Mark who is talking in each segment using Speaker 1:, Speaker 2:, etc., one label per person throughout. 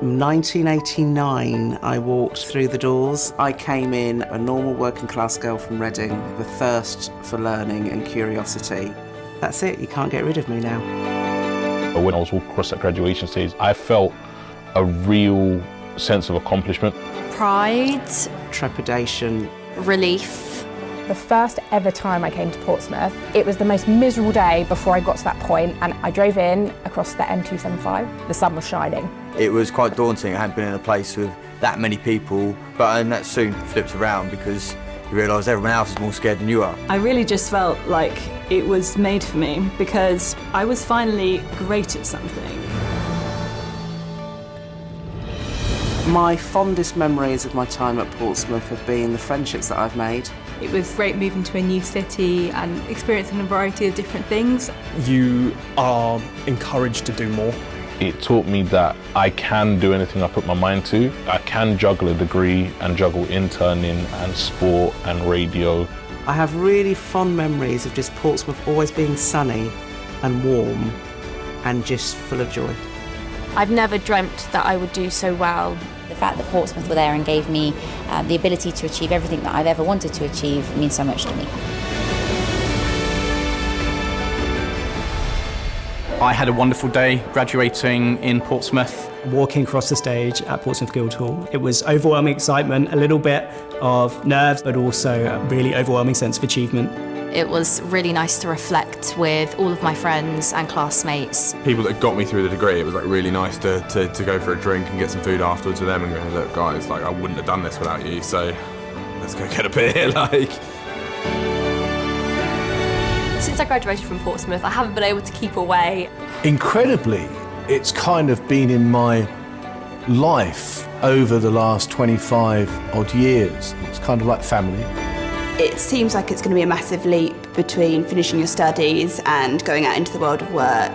Speaker 1: 1989, I walked through the doors. I came in a normal working class girl from Reading with a thirst for learning and curiosity. That's it, you can't get rid of me now.
Speaker 2: When I was walking across that graduation stage, I felt a real sense of accomplishment.
Speaker 3: Pride.
Speaker 1: Trepidation.
Speaker 3: Relief.
Speaker 4: The first ever time I came to Portsmouth, it was the most miserable day before I got to that point, and I drove in across the M275. The sun was shining.
Speaker 5: It was quite daunting. I hadn't been in a place with that many people, but that soon flipped around because you realise everyone else is more scared than you are.
Speaker 6: I really just felt like it was made for me because I was finally great at something.
Speaker 1: My fondest memories of my time at Portsmouth have been the friendships that I've made.
Speaker 7: It was great moving to a new city and experiencing a variety of different things.
Speaker 8: You are encouraged to do more.
Speaker 2: It taught me that I can do anything I put my mind to. I can juggle a degree and juggle interning and sport and radio.
Speaker 1: I have really fond memories of just Portsmouth always being sunny and warm and just full of joy.
Speaker 3: I've never dreamt that I would do so well.
Speaker 9: The fact that Portsmouth were there and gave me the ability to achieve everything that I've ever wanted to achieve means so much to me.
Speaker 10: I had a wonderful day graduating in Portsmouth.
Speaker 11: Walking across the stage at Portsmouth Guildhall, it was overwhelming excitement, a little bit of nerves, but also a really overwhelming sense of achievement.
Speaker 3: It was really nice to reflect with all of my friends and classmates.
Speaker 12: People that got me through the degree, it was like really nice to go for a drink and get some food afterwards with them and go, look guys, like I wouldn't have done this without you, so let's go get a beer, like.
Speaker 7: Since I graduated from Portsmouth, I haven't been able to keep away.
Speaker 13: Incredibly, it's kind of been in my life over the last 25 odd years. It's kind of like family.
Speaker 14: It seems like it's going to be a massive leap between finishing your studies and going out into the world of work.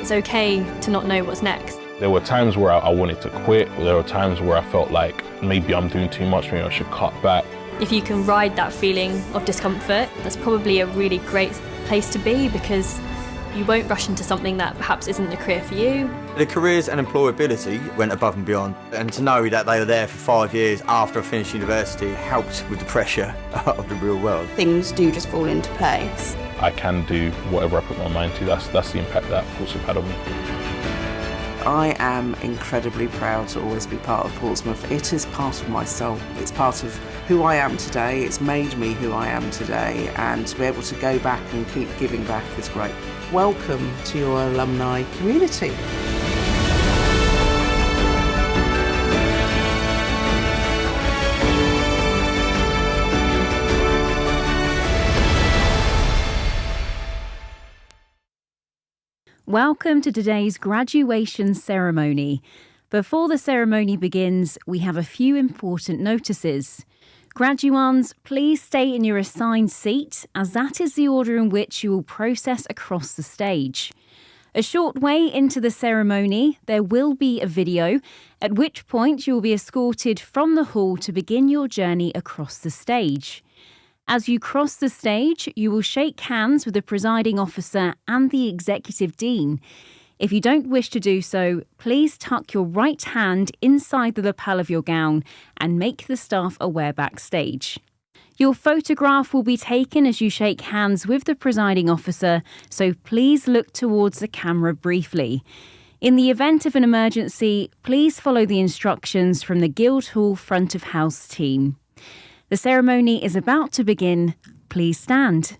Speaker 7: It's okay to not know what's next.
Speaker 2: There were times where I wanted to quit, or there were times where I felt like maybe I'm doing too much, maybe I should cut back.
Speaker 7: If you can ride that feeling of discomfort, that's probably a really great place to be because you won't rush into something that perhaps isn't a career for you.
Speaker 5: The careers and employability went above and beyond, and to know that they were there for 5 years after I finished university helped with the pressure of the real world.
Speaker 14: Things do just fall into place.
Speaker 2: I can do whatever I put my mind to. That's the impact that Portsmouth had on me.
Speaker 1: I am incredibly proud to always be part of Portsmouth. It is part of my soul. It's part of who I am today. It's made me who I am today, and to be able to go back and keep giving back is great. Welcome to your alumni community.
Speaker 15: Welcome to today's graduation ceremony. Before the ceremony begins, we have a few important notices. Graduands, please stay in your assigned seat, as that is the order in which you will process across the stage. A short way into the ceremony, there will be a video, at which point you will be escorted from the hall to begin your journey across the stage. As you cross the stage, you will shake hands with the presiding officer and the executive dean. If you don't wish to do so, please tuck your right hand inside the lapel of your gown and make the staff aware backstage. Your photograph will be taken as you shake hands with the presiding officer, so please look towards the camera briefly. In the event of an emergency, please follow the instructions from the Guildhall front of house team. The ceremony is about to begin. Please stand.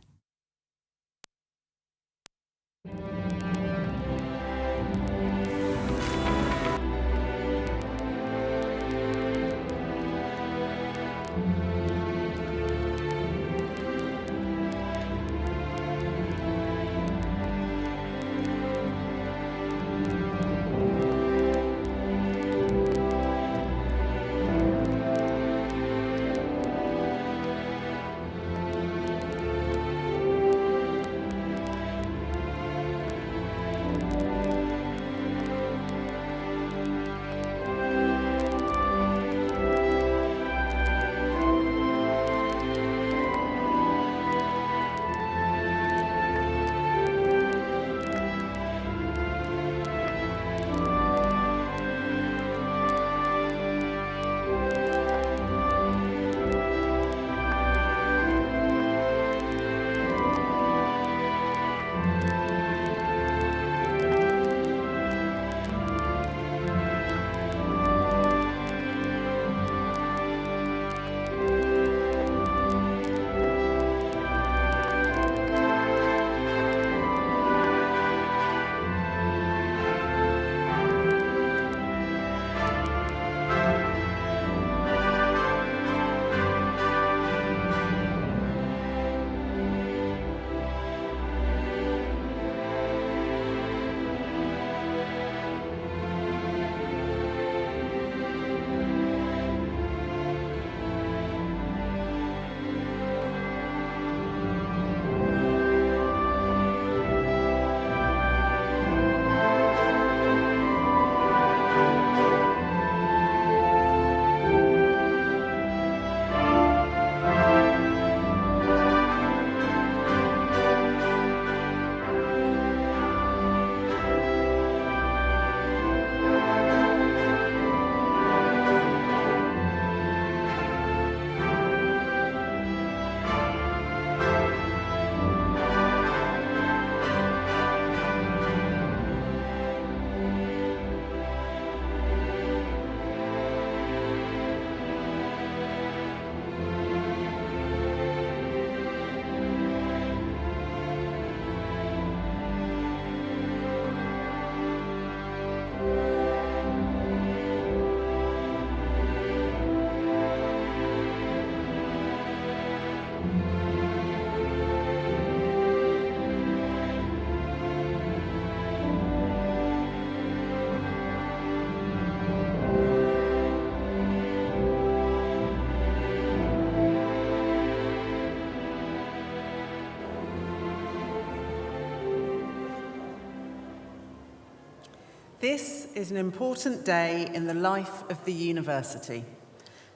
Speaker 1: This is an important day in the life of the university,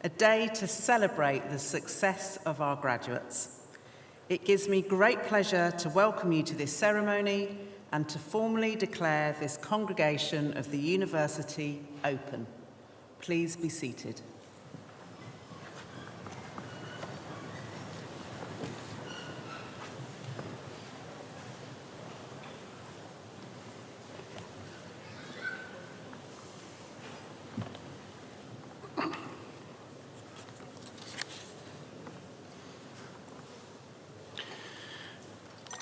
Speaker 1: a day to celebrate the success of our graduates. It gives me great pleasure to welcome you to this ceremony and to formally declare this congregation of the university open. Please be seated.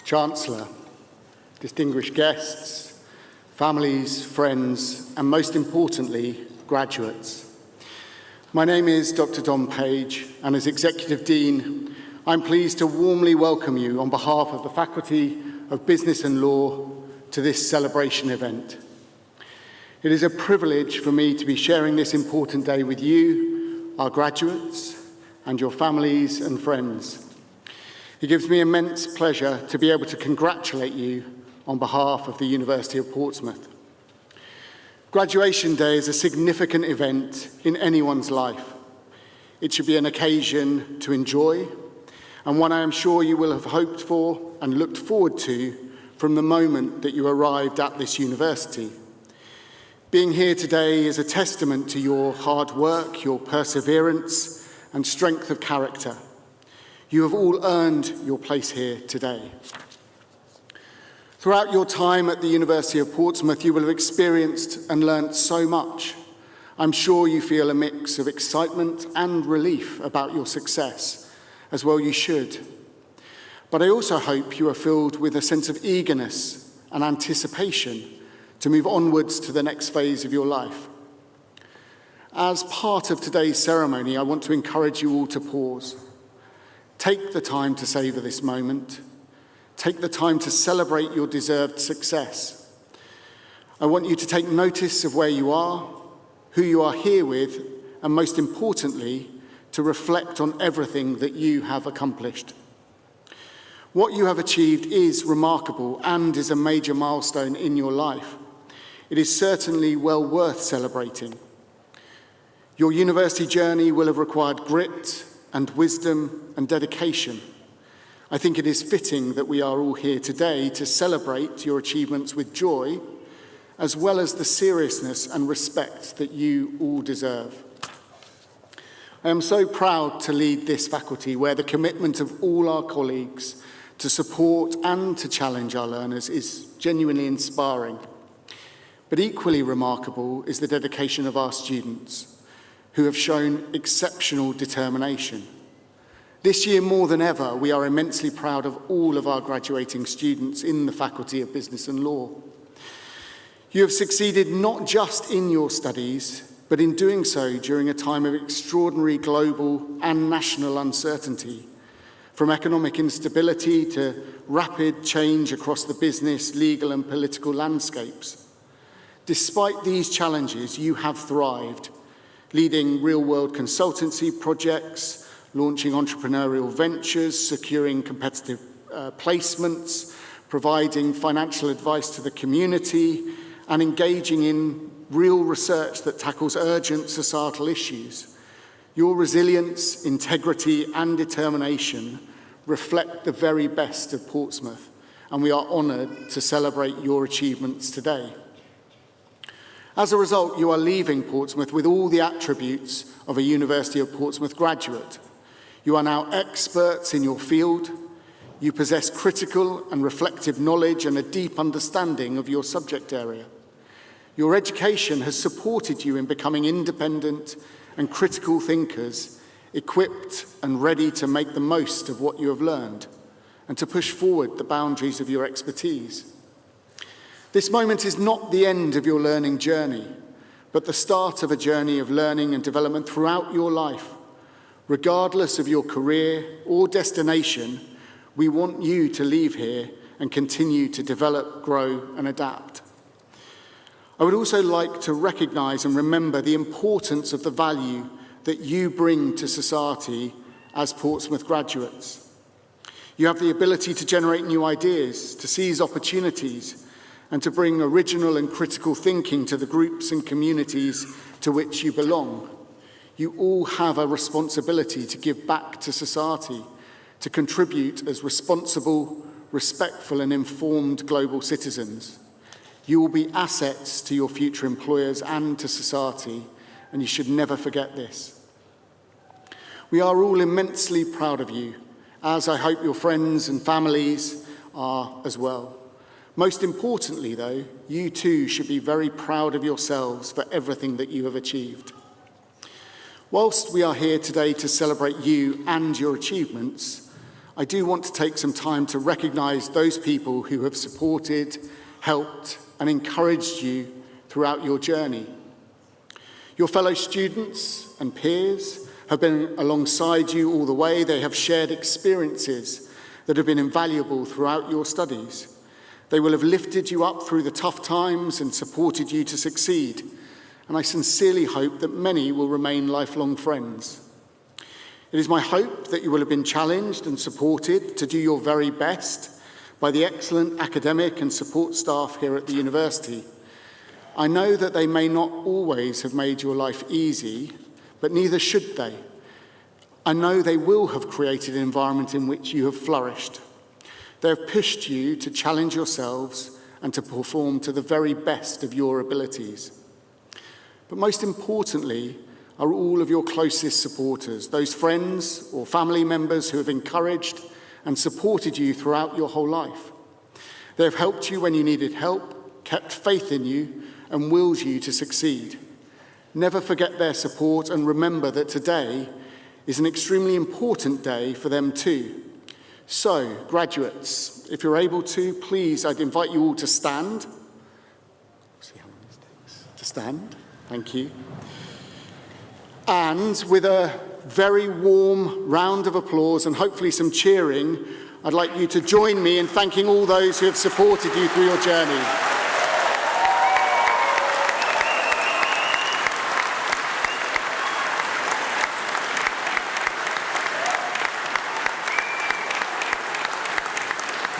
Speaker 16: Chancellor, distinguished guests, families, friends, and most importantly, graduates. My name is Dr. Don Page, and as Executive Dean, I'm pleased to warmly welcome you on behalf of the Faculty of Business and Law to this celebration event. It is a privilege for me to be sharing this important day with you, our graduates, and your families and friends. It gives me immense pleasure to be able to congratulate you on behalf of the University of Portsmouth. Graduation Day is a significant event in anyone's life. It should be an occasion to enjoy, and one I am sure you will have hoped for and looked forward to from the moment that you arrived at this university. Being here today is a testament to your hard work, your perseverance, and strength of character. You have all earned your place here today. Throughout your time at the University of Portsmouth, you will have experienced and learnt so much. I'm sure you feel a mix of excitement and relief about your success, as well you should. But I also hope you are filled with a sense of eagerness and anticipation to move onwards to the next phase of your life. As part of today's ceremony, I want to encourage you all to pause. Take the time to savour this moment. Take the time to celebrate your deserved success. I want you to take notice of where you are, who you are here with, and most importantly, to reflect on everything that you have accomplished. What you have achieved is remarkable and is a major milestone in your life. It is certainly well worth celebrating. Your university journey will have required grit and wisdom and dedication. I think it is fitting that we are all here today to celebrate your achievements with joy, as well as the seriousness and respect that you all deserve. I am so proud to lead this faculty where the commitment of all our colleagues to support and to challenge our learners is genuinely inspiring. But equally remarkable is the dedication of our students, who have shown exceptional determination. This year, more than ever, we are immensely proud of all of our graduating students in the Faculty of Business and Law. You have succeeded not just in your studies, but in doing so during a time of extraordinary global and national uncertainty, from economic instability to rapid change across the business, legal and political landscapes. Despite these challenges, you have thrived, leading real-world consultancy projects, launching entrepreneurial ventures, securing competitive placements, providing financial advice to the community, and engaging in real research that tackles urgent societal issues. Your resilience, integrity, and determination reflect the very best of Portsmouth, and we are honoured to celebrate your achievements today. As a result, you are leaving Portsmouth with all the attributes of a University of Portsmouth graduate. You are now experts in your field. You possess critical and reflective knowledge and a deep understanding of your subject area. Your education has supported you in becoming independent and critical thinkers, equipped and ready to make the most of what you have learned and to push forward the boundaries of your expertise. This moment is not the end of your learning journey, but the start of a journey of learning and development throughout your life. Regardless of your career or destination, we want you to leave here and continue to develop, grow, and adapt. I would also like to recognise and remember the importance of the value that you bring to society as Portsmouth graduates. You have the ability to generate new ideas, to seize opportunities, and to bring original and critical thinking to the groups and communities to which you belong. You all have a responsibility to give back to society, to contribute as responsible, respectful and informed global citizens. You will be assets to your future employers and to society, and you should never forget this. We are all immensely proud of you, as I hope your friends and families are as well. Most importantly, though, you too should be very proud of yourselves for everything that you have achieved. Whilst we are here today to celebrate you and your achievements, I do want to take some time to recognise those people who have supported, helped and encouraged you throughout your journey. Your fellow students and peers have been alongside you all the way. They have shared experiences that have been invaluable throughout your studies. They will have lifted you up through the tough times and supported you to succeed. And I sincerely hope that many will remain lifelong friends. It is my hope that you will have been challenged and supported to do your very best by the excellent academic and support staff here at the university. I know that they may not always have made your life easy, but neither should they. I know they will have created an environment in which you have flourished. They have pushed you to challenge yourselves and to perform to the very best of your abilities. But most importantly are all of your closest supporters, those friends or family members who have encouraged and supported you throughout your whole life. They have helped you when you needed help, kept faith in you, and willed you to succeed. Never forget their support and remember that today is an extremely important day for them too. So, graduates, if you're able to, please, I'd invite you all to stand. See how long this takes. To stand, thank you. And with a very warm round of applause and hopefully some cheering, I'd like you to join me in thanking all those who have supported you through your journey.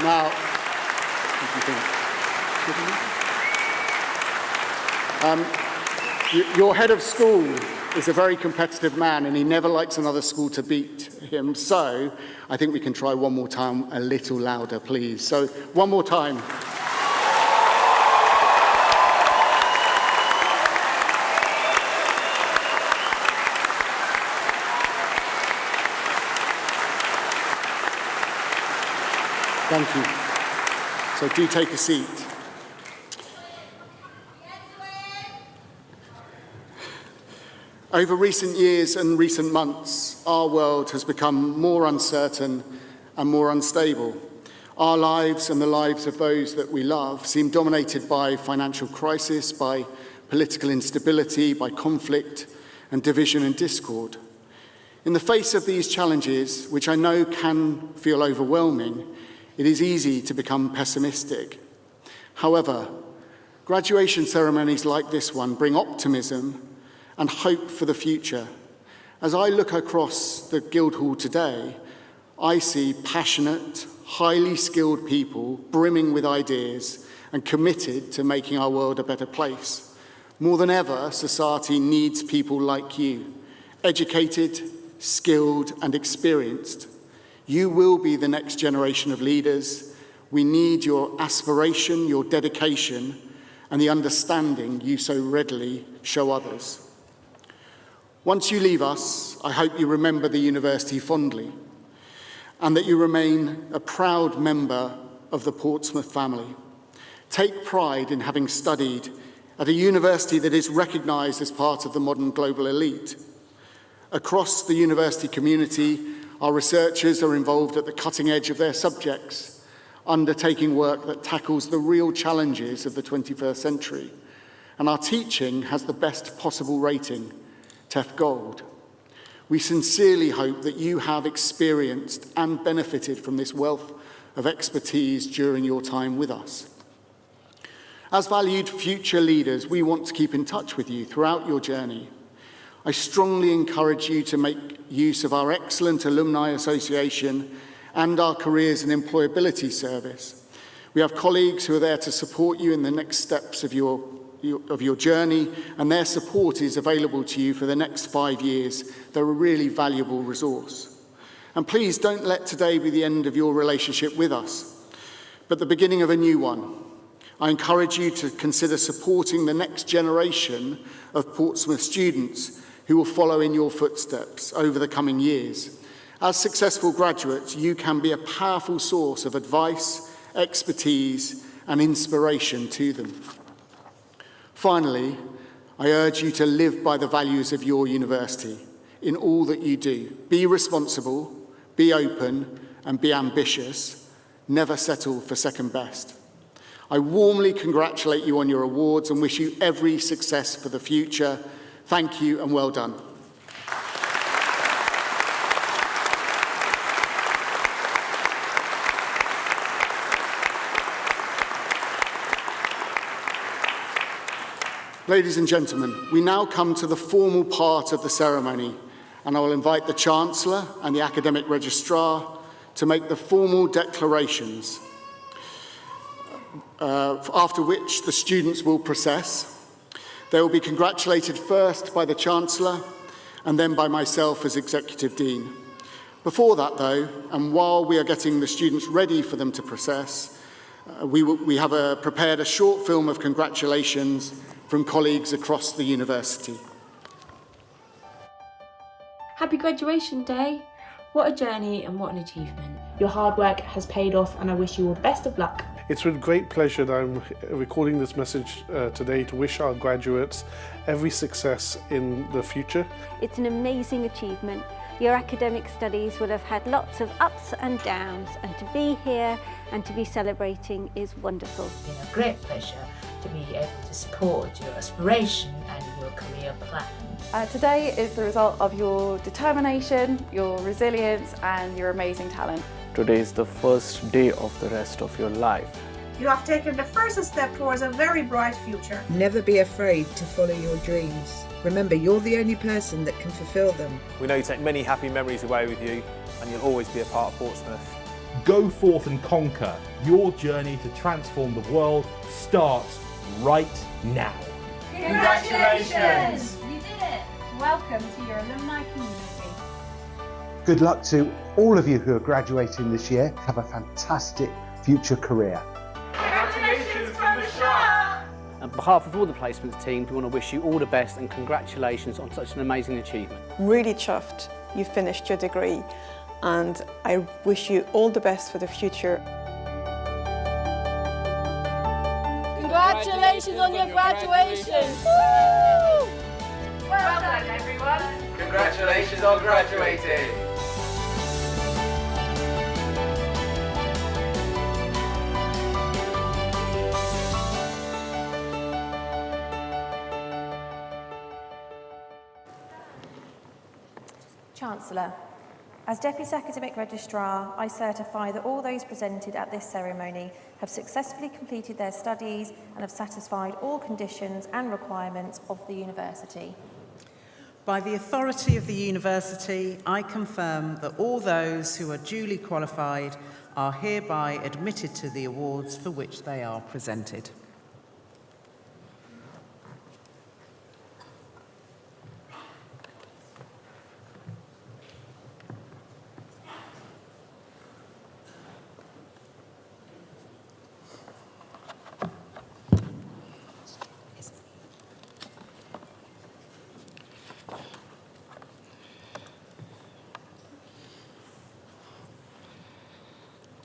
Speaker 16: Now, your head of school is a very competitive man and he never likes another school to beat him. So I think we can try one more time, a little louder, please. So one more time. Thank you. So do take a seat. Over recent years and recent months, our world has become more uncertain and more unstable. Our lives and the lives of those that we love seem dominated by financial crisis, by political instability, by conflict and division and discord. In the face of these challenges, which I know can feel overwhelming, it is easy to become pessimistic. However, graduation ceremonies like this one bring optimism and hope for the future. As I look across the Guildhall today, I see passionate, highly skilled people brimming with ideas and committed to making our world a better place. More than ever, society needs people like you, educated, skilled and experienced. You will be the next generation of leaders. We need your aspiration, your dedication, and the understanding you so readily show others. Once you leave us, I hope you remember the university fondly, and that you remain a proud member of the Portsmouth family. Take pride in having studied at a university that is recognised as part of the modern global elite. Across the university community, our researchers are involved at the cutting edge of their subjects, undertaking work that tackles the real challenges of the 21st century. And our teaching has the best possible rating, TEF Gold. We sincerely hope that you have experienced and benefited from this wealth of expertise during your time with us. As valued future leaders, we want to keep in touch with you throughout your journey. I strongly encourage you to make use of our excellent Alumni Association and our Careers and Employability Service. We have colleagues who are there to support you in the next steps of your journey, and their support is available to you for the next 5 years. They're a really valuable resource. And please don't let today be the end of your relationship with us, but the beginning of a new one. I encourage you to consider supporting the next generation of Portsmouth students who will follow in your footsteps over the coming years. As successful graduates, you can be a powerful source of advice, expertise, and inspiration to them. Finally, I urge you to live by the values of your university in all that you do. Be responsible, be open, and be ambitious. Never settle for second best. I warmly congratulate you on your awards and wish you every success for the future. Thank you and well done. Ladies and gentlemen, we now come to the formal part of the ceremony, and I will invite the Chancellor and the Academic Registrar to make the formal declarations, after which the students will process. They will be congratulated first by the Chancellor and then by myself as Executive Dean. Before that, though, and while we are getting the students ready for them to process, we have prepared a short film of congratulations from colleagues across the university.
Speaker 17: Happy graduation day. What a journey and what an achievement.
Speaker 18: Your hard work has paid off and I wish you all the best of luck.
Speaker 19: It's with great pleasure that I'm recording this message today to wish our graduates every success in the future.
Speaker 20: It's an amazing achievement. Your academic studies will have had lots of ups and downs, and to be here and to be celebrating is wonderful.
Speaker 21: It's been a great pleasure to be able to support your aspiration and your career plan.
Speaker 22: Today is the result of your determination, your resilience and your amazing talent.
Speaker 23: Today is the first day of the rest of your life.
Speaker 24: You have taken the first step towards a very bright future.
Speaker 25: Never be afraid to follow your dreams. Remember, you're the only person that can fulfil them.
Speaker 26: We know you take many happy memories away with you, and you'll always be a part of Portsmouth.
Speaker 27: Go forth and conquer. Your journey to transform the world starts right now.
Speaker 24: Congratulations!
Speaker 28: You did it! Welcome to your alumni community.
Speaker 29: Good luck to all of you who are graduating this year. Have a fantastic future career.
Speaker 24: Congratulations from the shop!
Speaker 30: On behalf of all the placements team, we want to wish you all the best and congratulations on such an amazing achievement.
Speaker 31: I'm really chuffed you finished your degree, and I wish you all the best for the future.
Speaker 28: Congratulations on your graduation! Woo!
Speaker 24: Well done, everyone!
Speaker 32: Congratulations on graduating!
Speaker 33: Chancellor, as Deputy Academic Registrar, I certify that all those presented at this ceremony have successfully completed their studies and have satisfied all conditions and requirements of the university.
Speaker 34: By the authority of the university, I confirm that all those who are duly qualified are hereby admitted to the awards for which they are presented.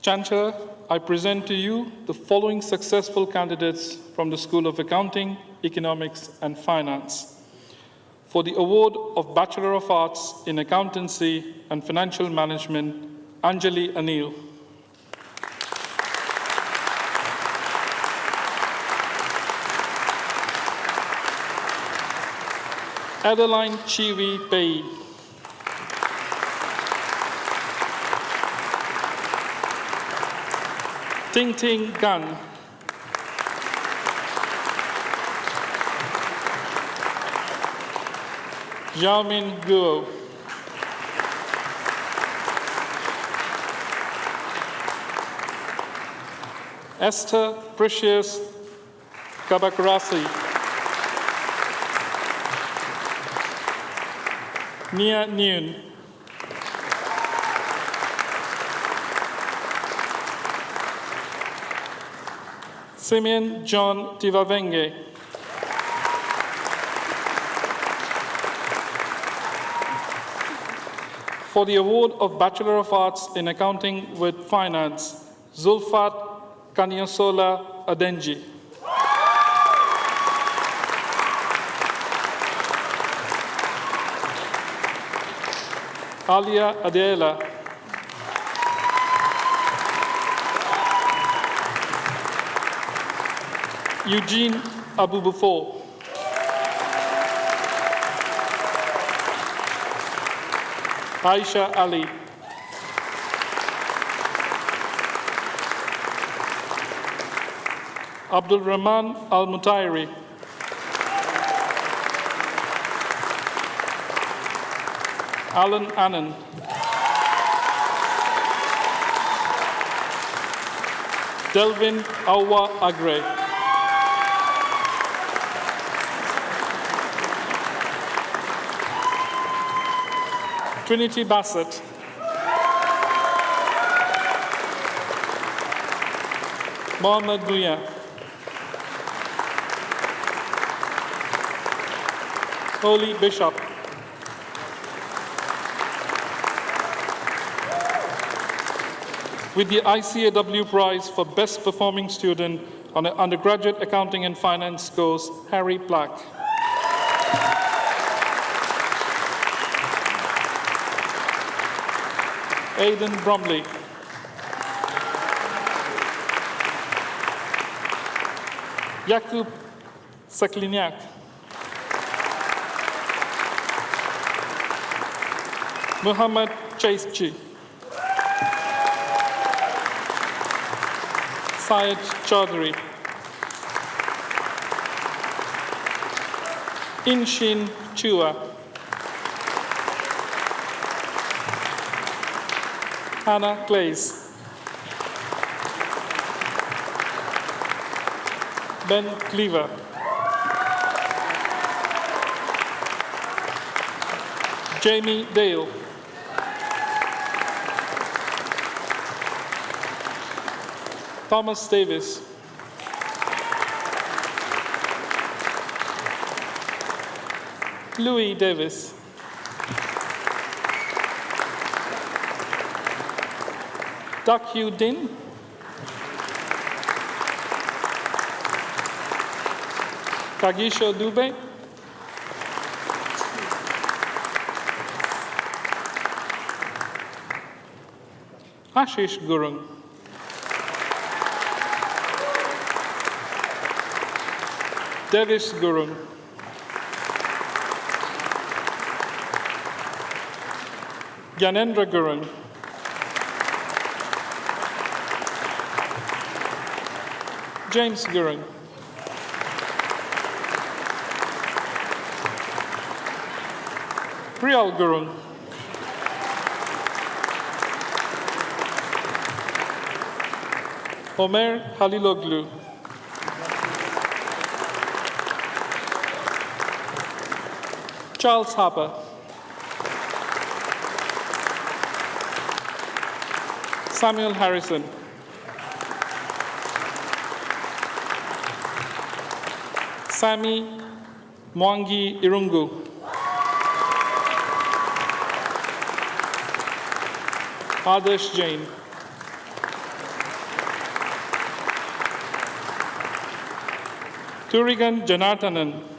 Speaker 35: Chancellor, I present to you the following successful candidates from the School of Accounting, Economics and Finance for the award of Bachelor of Arts in Accountancy and Financial Management, Anjali Anil. Adeline Chivi Pei. Ting Ting Gan. Yamin Guo. Esther Precious Kabakarasi, Nia Noon, Simeon John Tivavenge, for the award of Bachelor of Arts in Accounting with Finance, Zulfat Kanyasola Adenji. Alia Adela. Eugene Abubufo. Aisha Ali. Abdul Rahman Al Mutairi. Alan Annan. Delvin Awa Agre. Trinity Bassett. Mohammad Guya. Holy Bishop. With the ICAW Prize for Best Performing Student on an Undergraduate Accounting and Finance course, Harry Black. Aidan Bromley. Jakub Sakliniak. Muhammad Chaischi. Syed Chaudhary. Inshin Chua. Hannah Clays. Ben Cleaver. Jamie Dale. Thomas Davis. Louis Davis. Dakyu Din. Kagisho Dube. Ashish Gurung. Devis Gurung. Gyanendra Gurung. James Gurung. Priyal Gurung. Omer Haliloglu. Charles Harper. Samuel Harrison. Sami Mwangi Irungu. Adarsh Jain. Turigan Janartanan.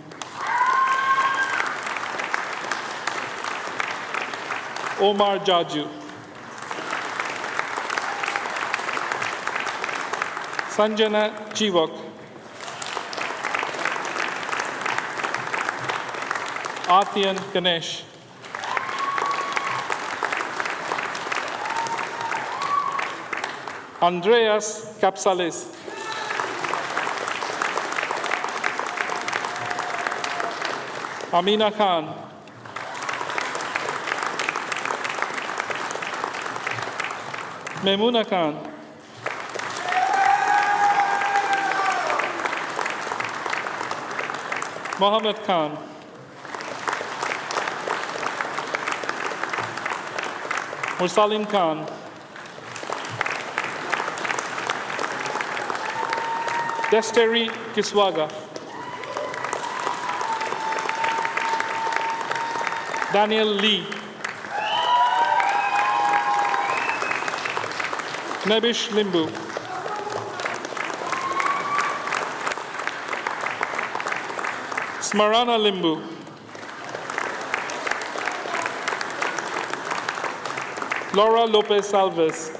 Speaker 35: Omar Jaju. Sanjana Chivok. Arthian Ganesh. Andreas Capsalis. Amina Khan. Memuna Khan. Mohammed Khan. Mursalim Khan. Desteri Kiswaga. Daniel Lee. Nebish Limbu. Smarana Limbu. Laura Lopez Alves.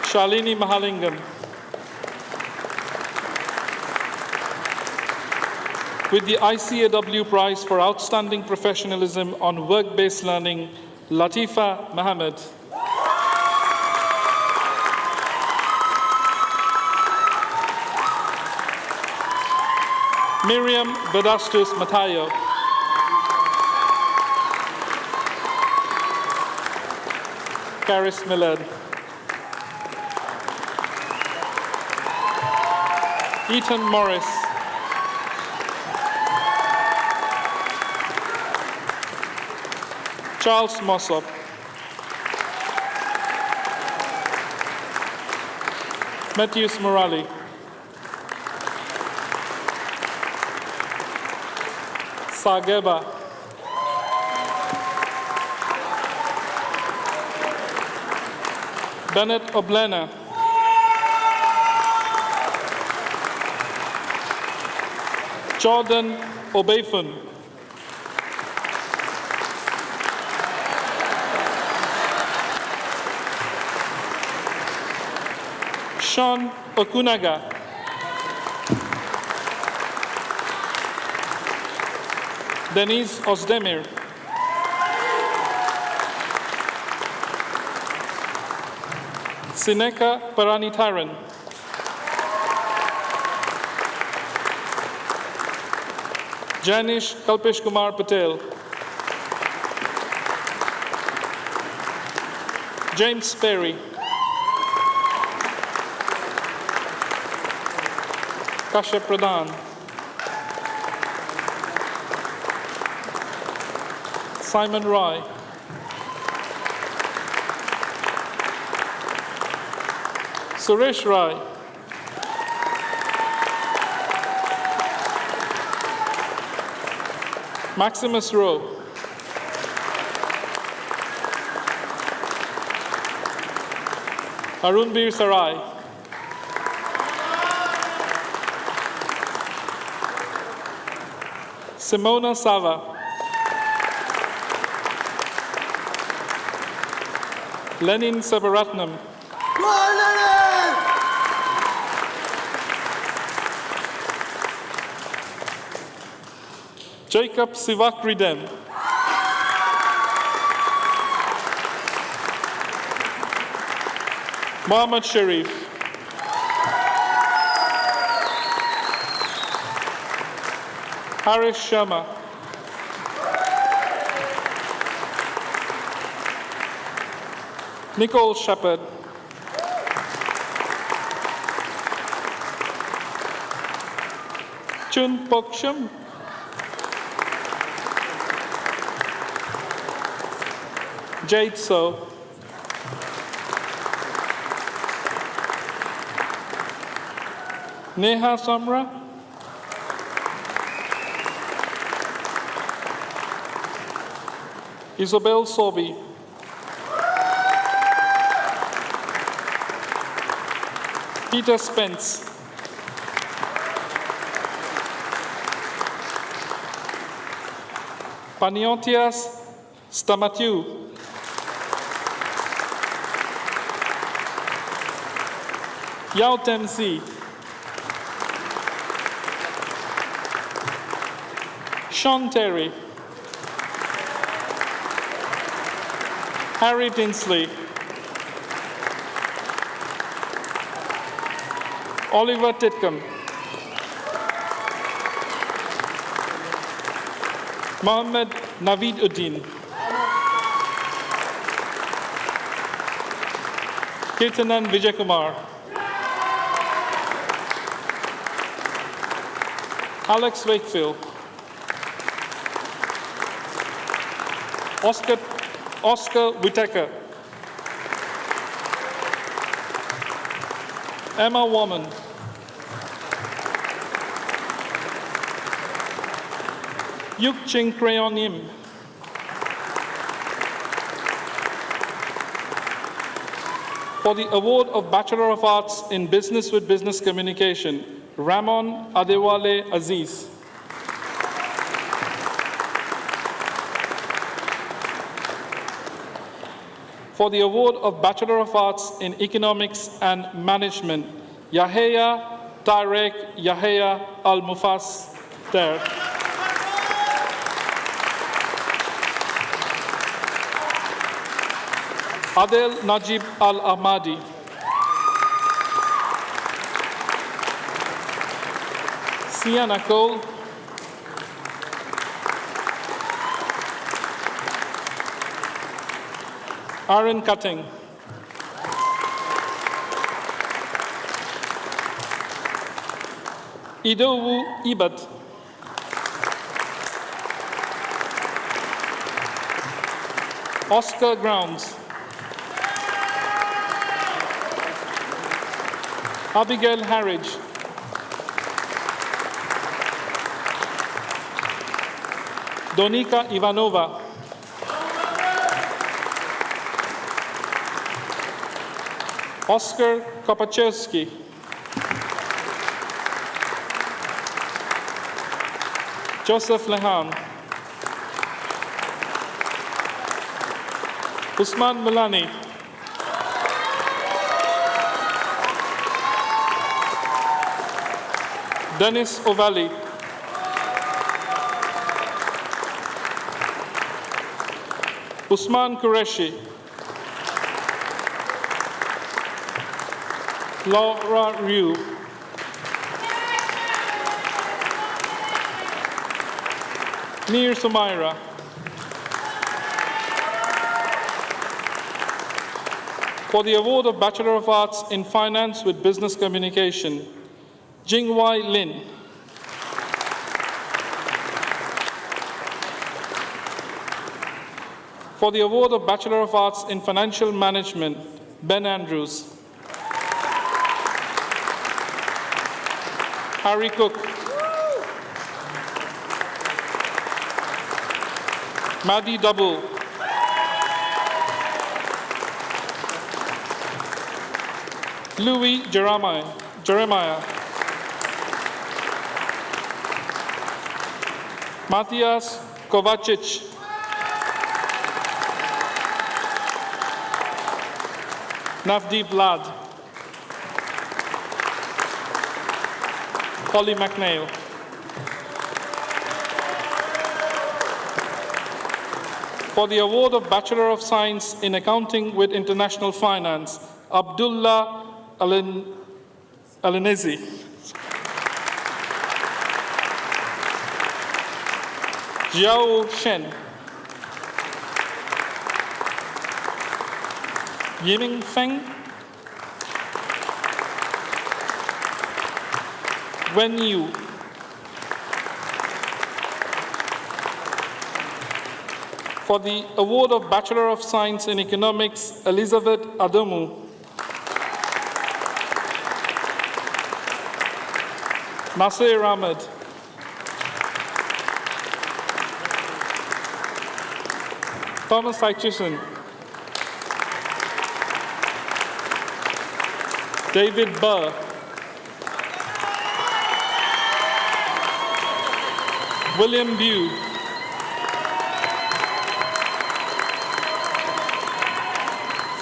Speaker 35: Shalini Mahalingam. With the ICAW Prize for Outstanding Professionalism on Work-Based Learning, Latifa Mohammed. Miriam Vedastus Matayo. Karis Millard. Ethan Morris. Charles Mossop. Matthews Morali. Sageba. Bennett Oblena. Jordan Obeyfun. Sean Okunaga. Denise Ozdemir. Sineka Paranitharan. Janish Kalpesh Kumar Patel. James Perry. Kashyap Pradhan. Simon Roy. Suresh Rai. Maximus Rowe. Arunbir Sarai. Simona Sava. Lenin Sabaratnam. Jacob Sivakridem. Mohammed Sharif. Harish Sharma. Nicole Shepard. Chun Poksham. Jade So. Neha Samra. Isabel Sobi. Peter Spence. Paniotias Stamatiu. Yao Temsi. Sean Terry. Harry Tinsley. Oliver Titcomb. Mohammed Naveed Uddin. Kirtanan Vijayakumar. Alex Wakefield. Oscar Whittaker. Emma Warman. Yuk Ching Crayon Yim. For the award of Bachelor of Arts in Business with Business Communication, Ramon Adewale Aziz. For the award of Bachelor of Arts in Economics and Management, Yahya Tarek Yahya Al-Mufassir. Adel Najib Al-Ahmadi. Sienna Cole. Aaron Cutting. Idowu Ibat. Oscar Grounds. Abigail Harridge. Donika Ivanova. Oscar Kopachevsky. Joseph Lehan. Usman Mulani. Dennis Ovali. Usman Qureshi. Laura Ryu. Nir Sumaira. For the award of Bachelor of Arts in Finance with Business Communication, Jingwai Lin. For the award of Bachelor of Arts in Financial Management, Ben Andrews. Harry Cook. Maddie Double. Louis Jeremiah. Matthias Kovacic. Navdeep Lad. Polly McNeil. For the award of Bachelor of Science in Accounting with International Finance, Abdullah Alinezi. Jiao Shen. Yiming Feng. Wen Yu. For the award of Bachelor of Science in Economics, Elizabeth Adomu. Nasir Ahmed. Thomas Hutchison. David Burr. William Bew.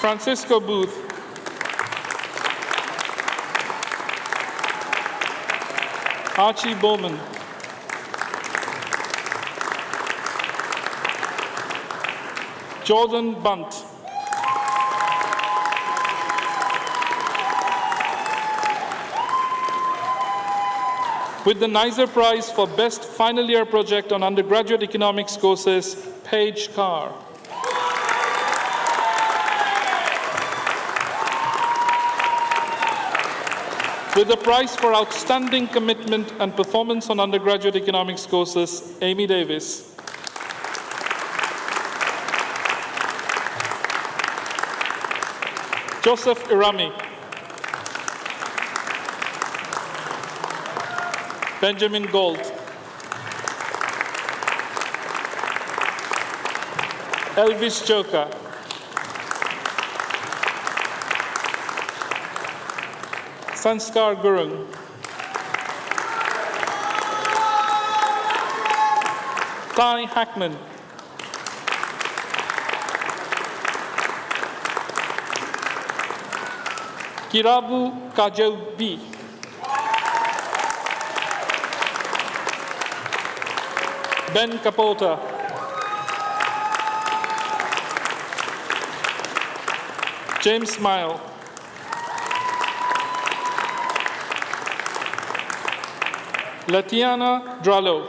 Speaker 35: Francisco Booth. Archie Bowman. Jordan Bunt. With the NISER Prize for Best Final Year Project on Undergraduate Economics Courses, Paige Carr. With the prize for outstanding commitment and performance on undergraduate economics courses, Amy Davis. Joseph Irami. Benjamin Gold. Elvis Joka. Sanskar Gurung. Ty Hackman. Kirabu Kajobi. Ben Kapota. James Smile. Latiana Drallo.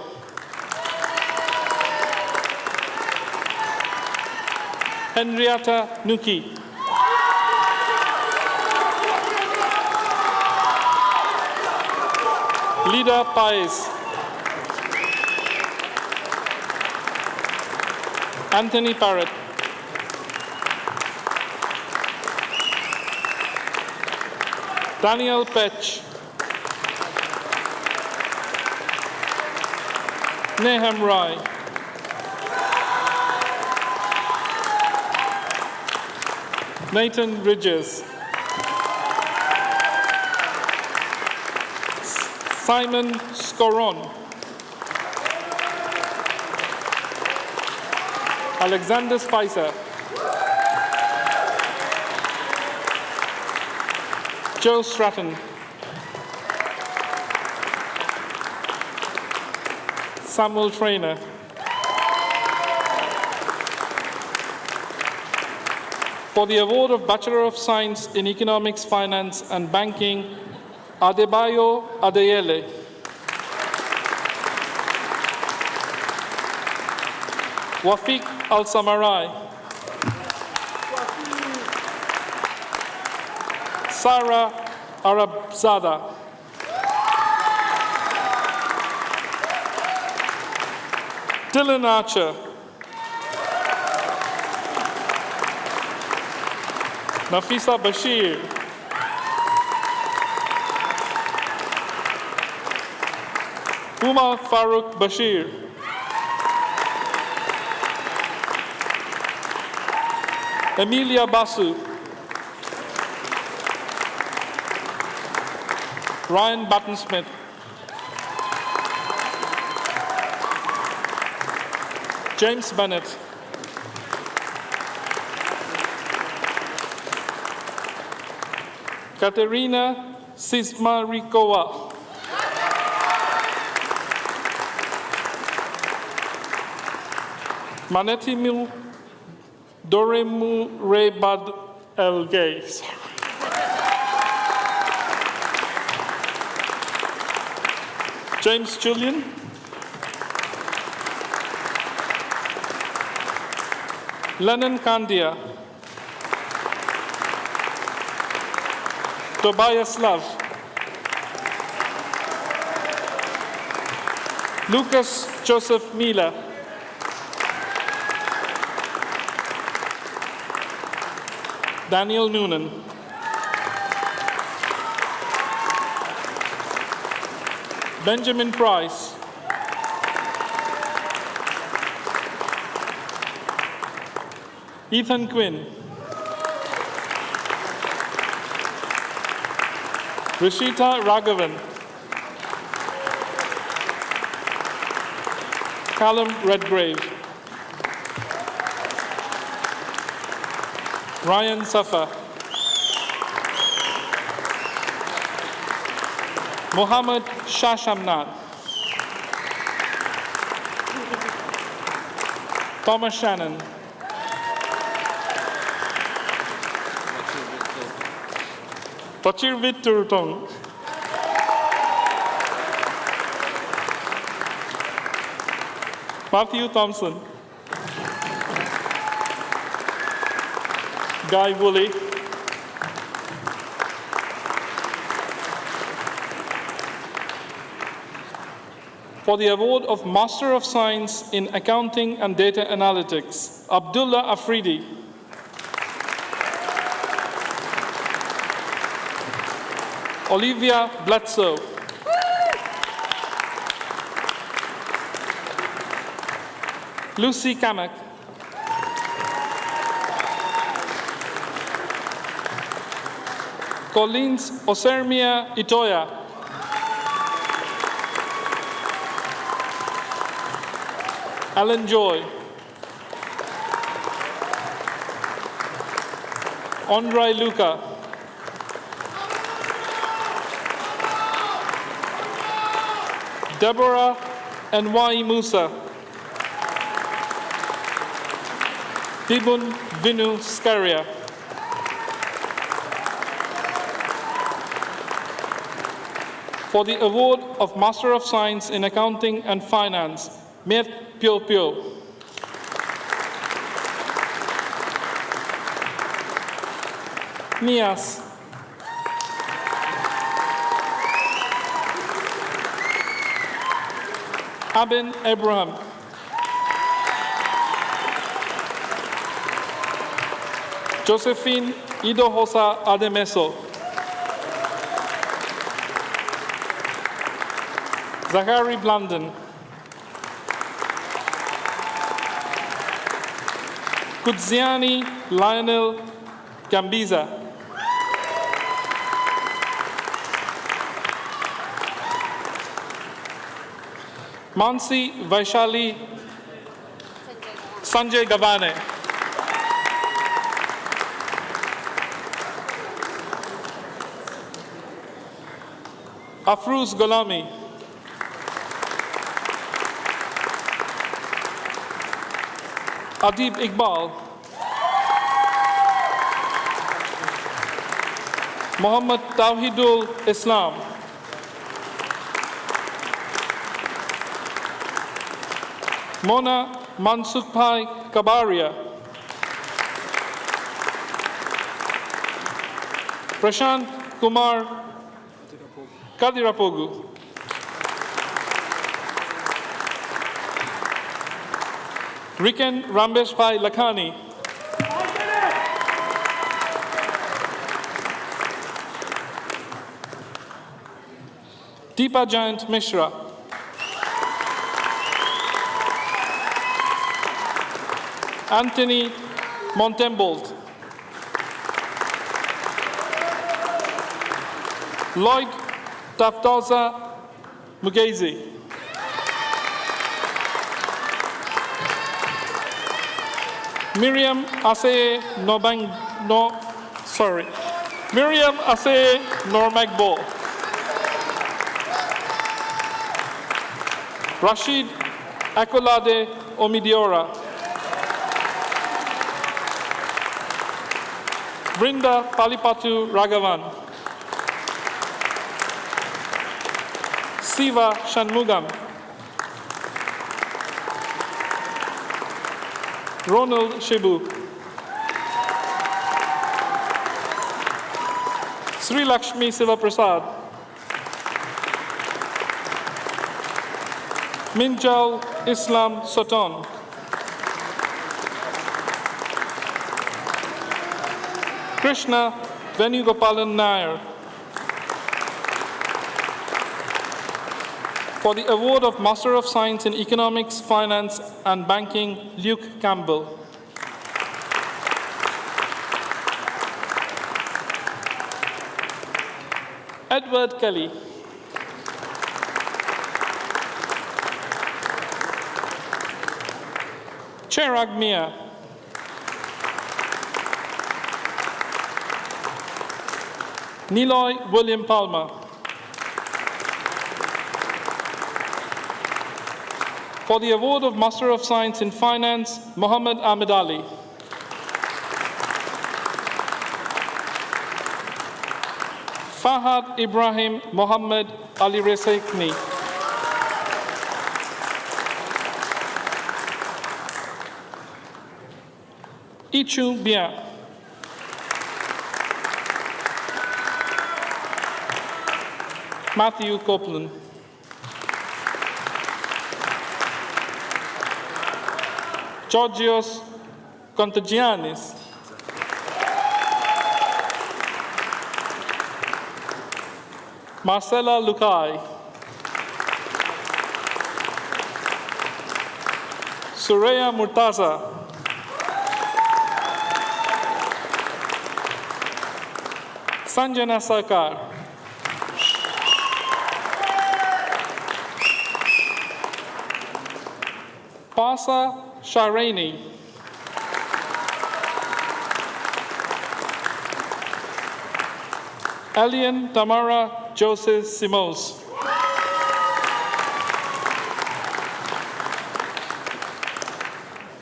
Speaker 35: Henrietta Nuki. Lida Paez. Anthony Parrott. Daniel Petch. Neham Rai. Nathan Bridges. Simon Scoron. Alexander Spicer. Joe Stratton. Samuel Trainer. For the award of Bachelor of Science in Economics, Finance and Banking, Adebayo Adeyele. Wafiq Al-Samarai. Sarah Arabzada. Dylan Archer. Nafisa Bashir. Umar Farouk Bashir. Emilia Basu. Ryan Button-Smith. James Bennett. Katerina Sismarikova. Manetimu Doremu Rebad El Gay. James Julian. Lennon Kandia. Tobias Love. Lucas Joseph Mila. Daniel Noonan. Benjamin Price. Ethan Quinn. Rishita Raghavan. Callum Redgrave. Ryan Safa. Mohammed Shashamnat. Thomas Shannon. Pachir Vitturtong. Matthew Thompson. Guy Woolley. For the award of Master of Science in Accounting and Data Analytics, Abdullah Afridi. Olivia Bledsoe. Lucy Kamek. Collins Osermia Itoya. Alan Joy. Andrei Luca. Deborah N.Y. Musa. Dibun Vinu Skaria. For the award of Master of Science in Accounting and Finance, Miet Pyo Pyo. Nias. Abin Abraham. Josephine Idohosa Ademeso. Zachary Blunden. Kudziani Lionel Gambiza. Mansi Vaishali Sanjay Gavane. Afrouz Golami. Adib Iqbal. Muhammad Tawhidul Islam. Mona Mansukbhai Kabaria. Prashant Kumar Kadirapogu. Riken Rambeshbhai Lakhani. Deepa Jayant Mishra. Anthony Montembold. Lloyd Taftoza Mugezi. Miriam Aseye Miriam Aseye Normagbo. Rashid Akolade Omidiora. Brinda Palipatu Ragavan. Siva Shanmugam. Ronald Shibu. Sri Lakshmi Sivaprasad. Minjal Islam Soton. Krishna Venugopalan Nair. For the award of Master of Science in Economics, Finance and Banking, Luke Campbell. Edward Kelly. Cherag Mia. Niloy William Palmer. For the award of Master of Science in Finance, Muhammad Ahmed Ali. Fahad Ibrahim Muhammad Ali Resekni. Ichu Bien. Matthew Copeland. Georgios Kontagiannis, Marcela Lukai, Suraya Murtaza, Sanjana Sarkar, Pasa Sharaini, Alien Tamara Joseph Simos,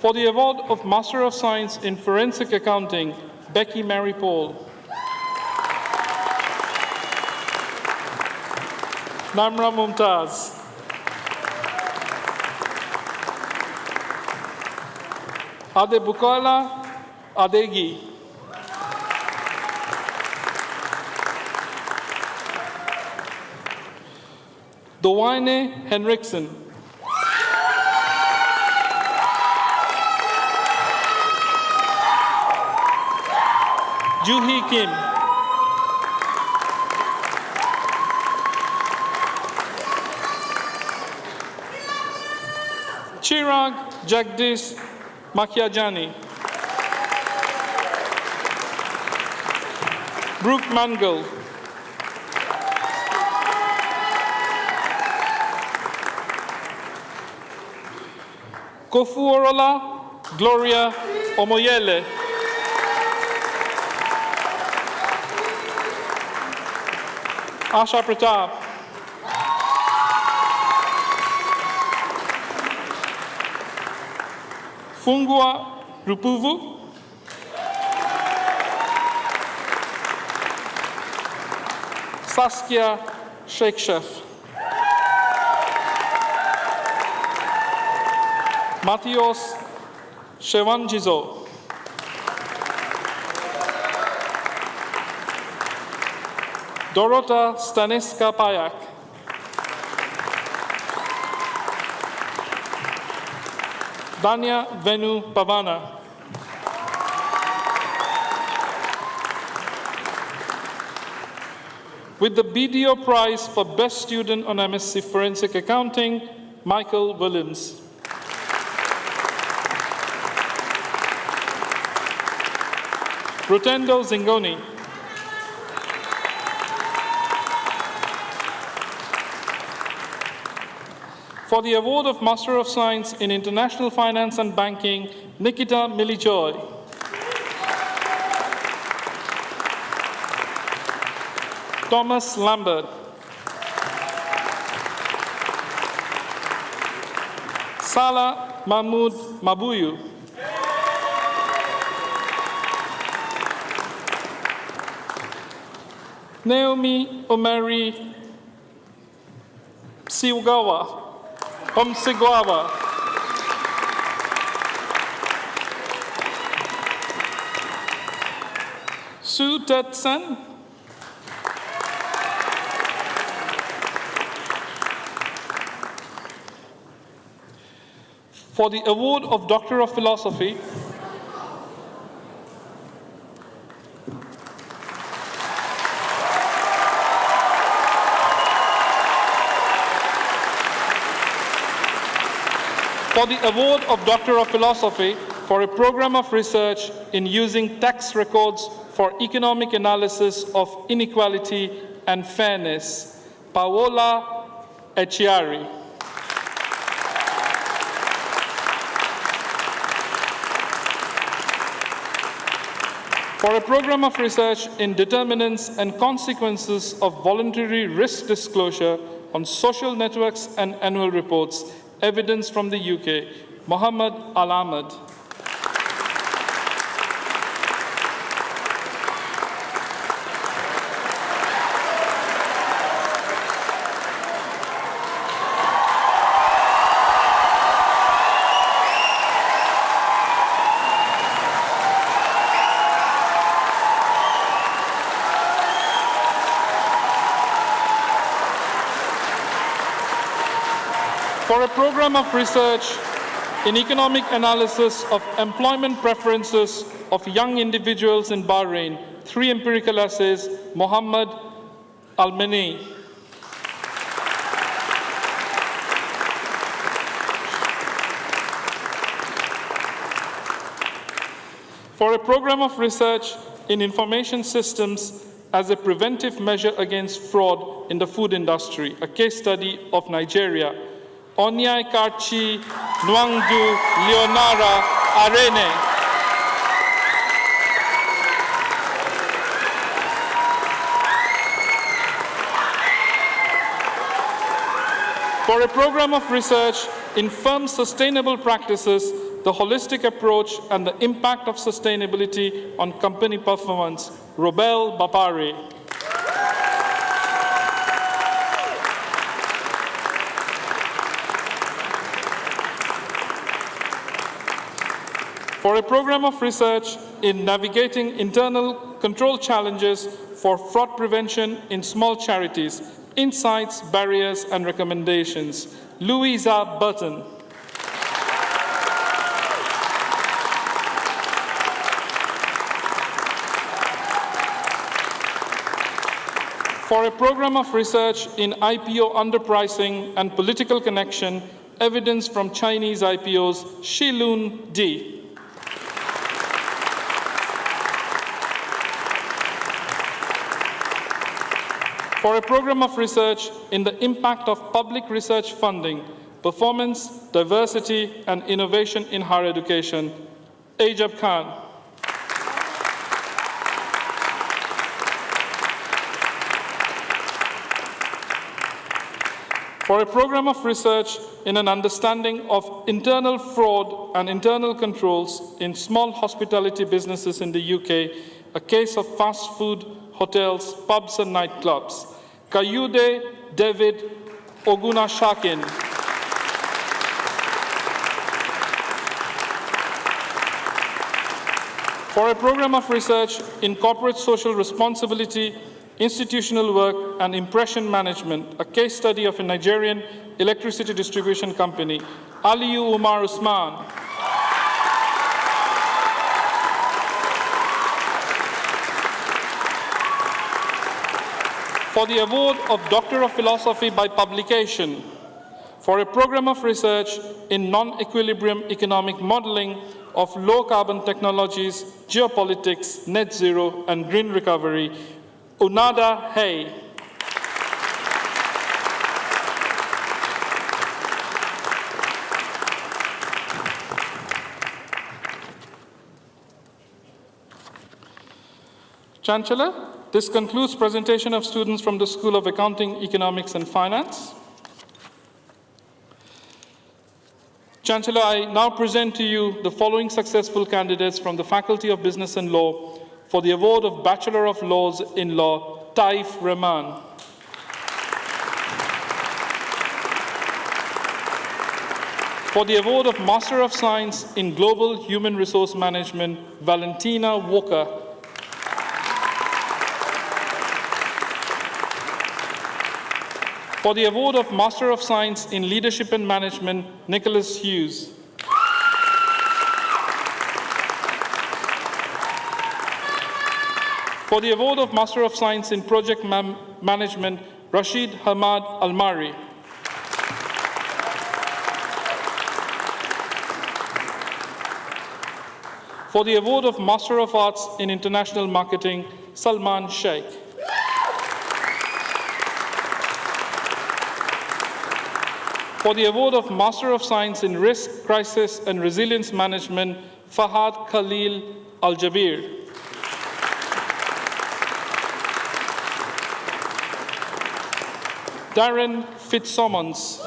Speaker 35: for the award of Master of Science in Forensic Accounting, Becky Mary Paul, Namra Mumtaz, Adebukola Adegi, Dowaine Henriksen, Juhi Kim, Chirag Jagdish Makiajani, Brooke Mangal, Kofuorola Gloria Omoyele, Asha Pratap, Fungua Rupuvu, Saskia Sheikhchef, Matthios Shewanjizo, Dorota Staniska Payak, Dania Venu Pavana, with the BDO Prize for Best Student on MSc Forensic Accounting, Michael Williams. Rotendo Zingoni, for the award of Master of Science in International Finance and Banking, Nikita Milijoy. Thomas Lambert, Salah Mahmoud Mabuyu, Naomi Omeri Siugawa, Omsigwawa, Su Tet-sen, for the award of Doctor of Philosophy, for a program of research in using tax records for economic analysis of inequality and fairness, Paola Echiari. For a program of research in determinants and consequences of voluntary risk disclosure on social networks and annual reports, evidence from the UK, Mohammed Al-Ahmed. For a program of research in economic analysis of employment preferences of young individuals in Bahrain, 3 empirical essays, Mohammed Al-Mani. For a program of research in information systems as a preventive measure against fraud in the food industry, a case study of Nigeria, Onyai Karchi Nwangdu Leonara Arene. For a program of research in firm sustainable practices, the holistic approach and the impact of sustainability on company performance, Robel Bapare. For a program of research in navigating internal control challenges for fraud prevention in small charities, insights, barriers, and recommendations, Louisa Burton. For a program of research in IPO underpricing and political connection, evidence from Chinese IPOs, Shilun D. For a program of research in the impact of public research funding, performance, diversity, and innovation in higher education, Ajab Khan. For a program of research in an understanding of internal fraud and internal controls in small hospitality businesses in the UK, a case of fast food, hotels, pubs, and nightclubs, Kayude David Ogunashakin. For a program of research in corporate social responsibility, institutional work, and impression management, a case study of a Nigerian electricity distribution company, Aliyu Umar Usman. For the award of Doctor of Philosophy by publication, for a program of research in non-equilibrium economic modeling of low-carbon technologies, geopolitics, net zero, and green recovery, Unada Hay. Chancellor, this concludes presentation of students from the School of Accounting, Economics, and Finance. Chancellor, I now present to you the following successful candidates from the Faculty of Business and Law for the award of Bachelor of Laws in Law, Taif Rahman. For the award of Master of Science in Global Human Resource Management, Valentina Walker. For the award of Master of Science in Leadership and Management, Nicholas Hughes. For the award of Master of Science in Project Management, Rashid Hamad Almari. For the award of Master of Arts in International Marketing, Salman Sheikh. For the award of Master of Science in Risk, Crisis, and Resilience Management, Fahad Khalil Al-Jabir. Darren Fitzsimmons.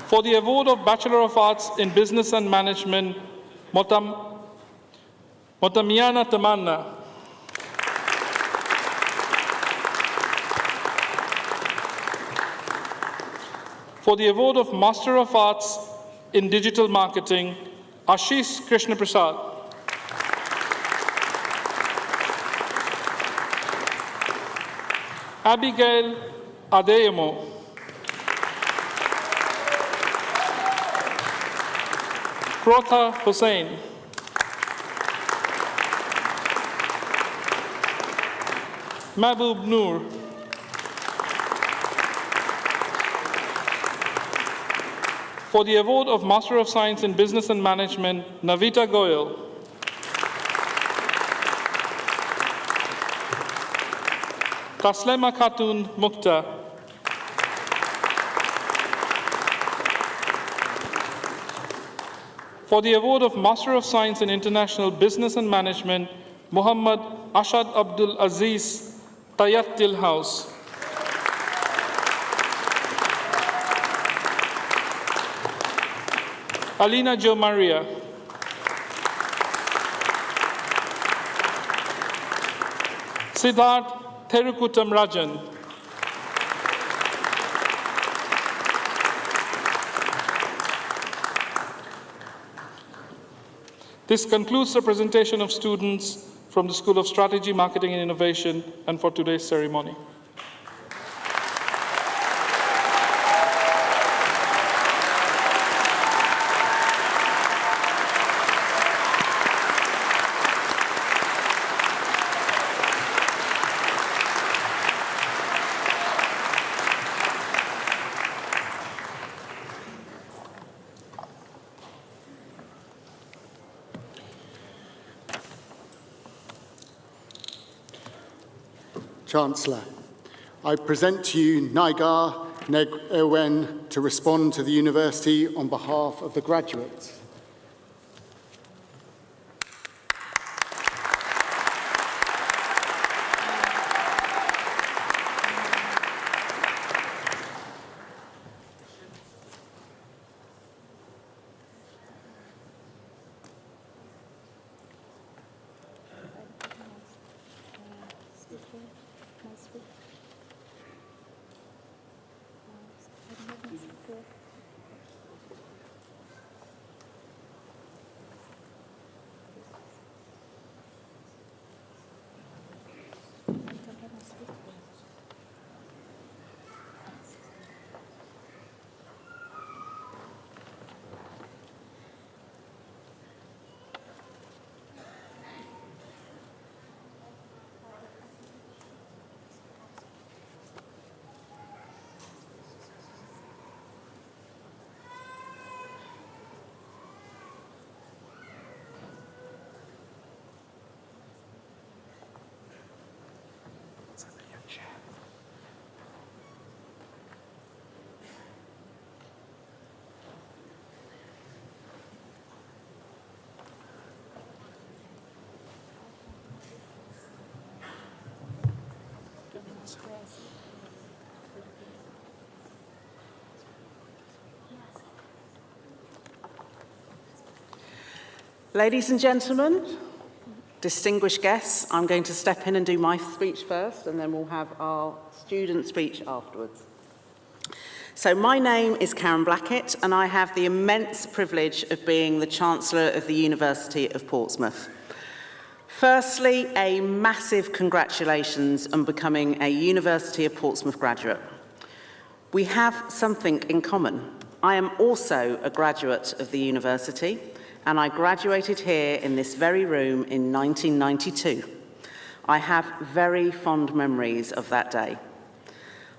Speaker 35: For the award of Bachelor of Arts in Business and Management, Motamiana Tamanna. For the award of Master of Arts in Digital Marketing, Ashish Krishna Prasad. Abigail Adeyemo. Krotha Hussain. Mahbub Noor. For the award of Master of Science in Business and Management, Navita Goyal. Taslema Khatun Mukta. For the award of Master of Science in International Business and Management, Muhammad Ashad Abdul Aziz Tayat Tilhouse. Alina Jo Maria. Siddharth Therukutam Rajan. This concludes the presentation of students from the School of Strategy, Marketing and Innovation, and for today's ceremony.
Speaker 16: Chancellor, I present to you Naigar Neg Ewen to respond to the University on behalf of the graduates.
Speaker 34: Ladies and gentlemen, distinguished guests, I'm going to step in and do my speech first, and then we'll have our student speech afterwards. So my name is Karen Blackett, and I have the immense privilege of being the Chancellor of the University of Portsmouth. Firstly, a massive congratulations on becoming a University of Portsmouth graduate. We have something in common. I am also a graduate of the university, and I graduated here in this very room in 1992. I have very fond memories of that day.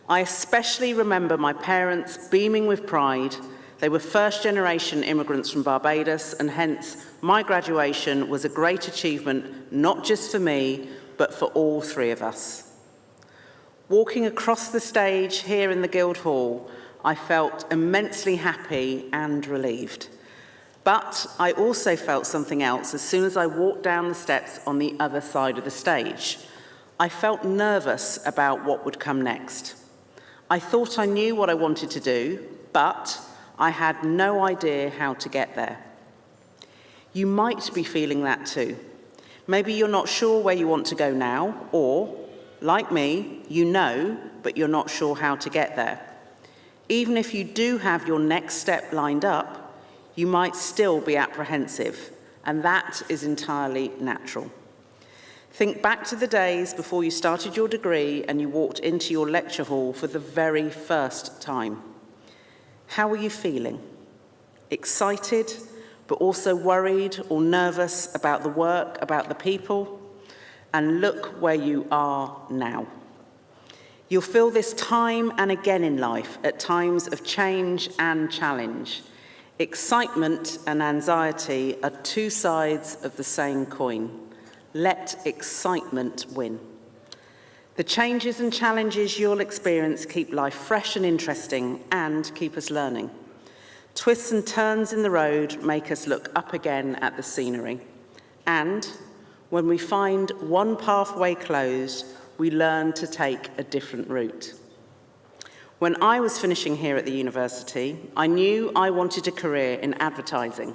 Speaker 34: I especially remember my parents beaming with pride. They were first-generation immigrants from Barbados, and hence my graduation was a great achievement, not just for me, but for all three of us. Walking across the stage here in the Guildhall, I felt immensely happy and relieved. But I also felt something else as soon as I walked down the steps on the other side of the stage. I felt nervous about what would come next. I thought I knew what I wanted to do, but I had no idea how to get there. You might be feeling that too. Maybe you're not sure where you want to go now, or, like me, you know, but you're not sure how to get there. Even if you do have your next step lined up, you might still be apprehensive, and that is entirely natural. Think back to the days before you started your degree and you walked into your lecture hall for the very first time. How were you feeling? Excited, but also worried or nervous about the work, about the people? And look where you are now. You'll feel this time and again in life, at times of change and challenge. Excitement and anxiety are two sides of the same coin. Let excitement win. The changes and challenges you'll experience keep life fresh and interesting and keep us learning. Twists and turns in the road make us look up again at the scenery. And when we find one pathway closed, we learn to take a different route. When I was finishing here at the university, I knew I wanted a career in advertising.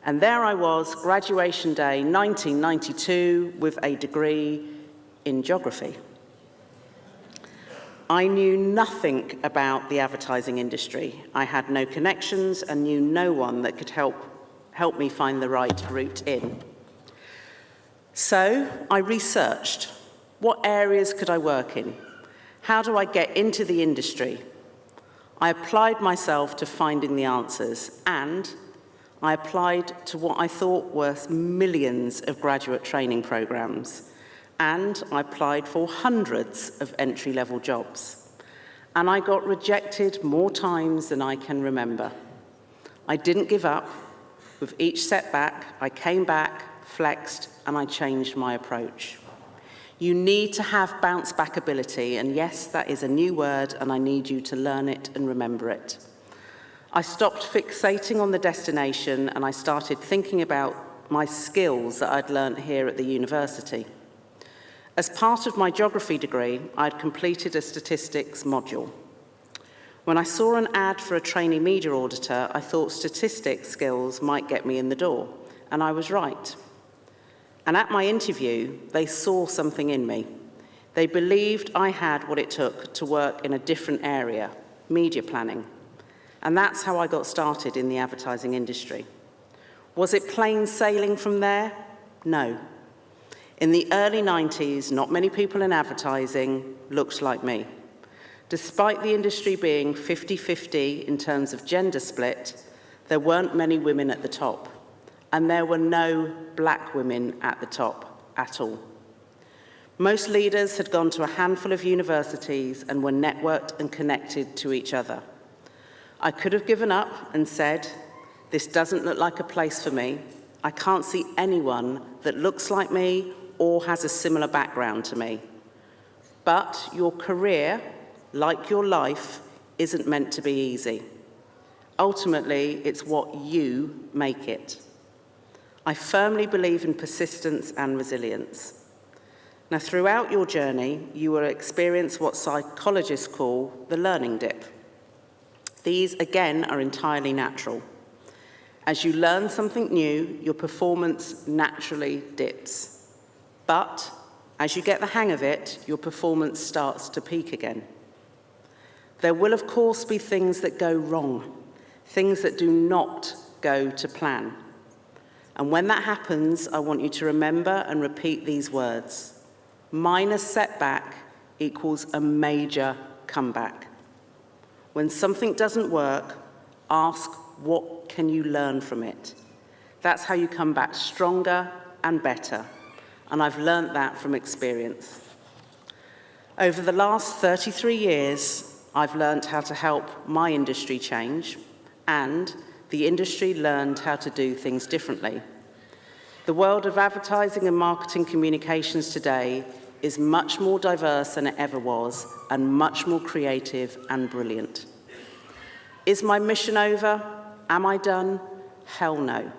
Speaker 34: And there I was, graduation day 1992, with a degree in geography. I knew nothing about the advertising industry. I had no connections and knew no one that could help me find the right route in. So I researched. What areas could I work in? How do I get into the industry? I applied myself to finding the answers, and I applied to what I thought were millions of graduate training programs, and I applied for hundreds of entry-level jobs. And I got rejected more times than I can remember. I didn't give up. With each setback, I came back, flexed, and I changed my approach. You need to have bounce-back ability, and yes, that is a new word, and I need you to learn it and remember it. I stopped fixating on the destination and I started thinking about my skills that I'd learnt here at the university. As part of my geography degree, I'd completed a statistics module. When I saw an ad for a trainee media auditor, I thought statistics skills might get me in the door, and I was right. And at my interview, they saw something in me. They believed I had what it took to work in a different area, media planning. And that's how I got started in the advertising industry. Was it plain sailing from there? No. In the early 90s, not many people in advertising looked like me. Despite the industry being 50-50 in terms of gender split, there weren't many women at the top. And there were no black women at the top at all. Most leaders had gone to a handful of universities and were networked and connected to each other. I could have given up and said, this doesn't look like a place for me. I can't see anyone that looks like me or has a similar background to me. But your career, like your life, isn't meant to be easy. Ultimately, it's what you make it. I firmly believe in persistence and resilience. Now, throughout your journey, you will experience what psychologists call the learning dip. These, again, are entirely natural. As you learn something new, your performance naturally dips. But as you get the hang of it, your performance starts to peak again. There will, of course, be things that go wrong, things that do not go to plan. And when that happens, I want you to remember and repeat these words. Minor setback equals a major comeback. When something doesn't work, ask, what can you learn from it? That's how you come back stronger and better. And I've learned that from experience. Over the last 33 years, I've learned how to help my industry change, and the industry learned how to do things differently. The world of advertising and marketing communications today is much more diverse than it ever was, and much more creative and brilliant. Is my mission over? Am I done? Hell no.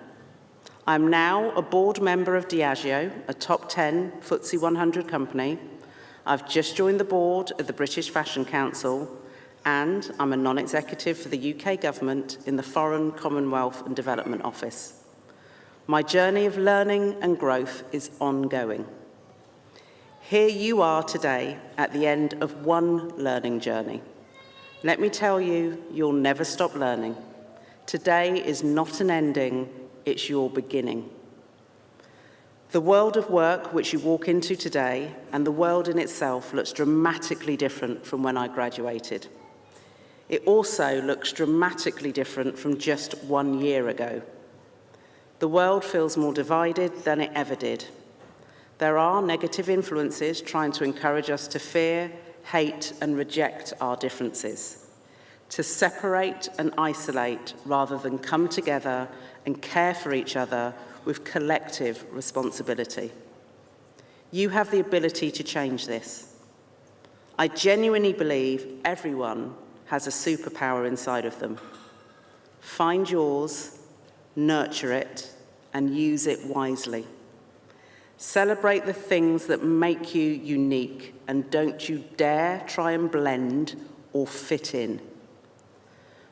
Speaker 34: I'm now a board member of Diageo, a top 10 FTSE 100 company. I've just joined the board of the British Fashion Council, and I'm a non-executive for the UK government in the Foreign, Commonwealth and Development Office. My journey of learning and growth is ongoing. Here you are today at the end of one learning journey. Let me tell you, you'll never stop learning. Today is not an ending, it's your beginning. The world of work which you walk into today and the world in itself looks dramatically different from when I graduated. It also looks dramatically different from just 1 year ago. The world feels more divided than it ever did. There are negative influences trying to encourage us to fear, hate, and reject our differences, to separate and isolate rather than come together and care for each other with collective responsibility. You have the ability to change this. I genuinely believe everyone has a superpower inside of them. Find yours, nurture it, and use it wisely. Celebrate the things that make you unique, and don't you dare try and blend or fit in.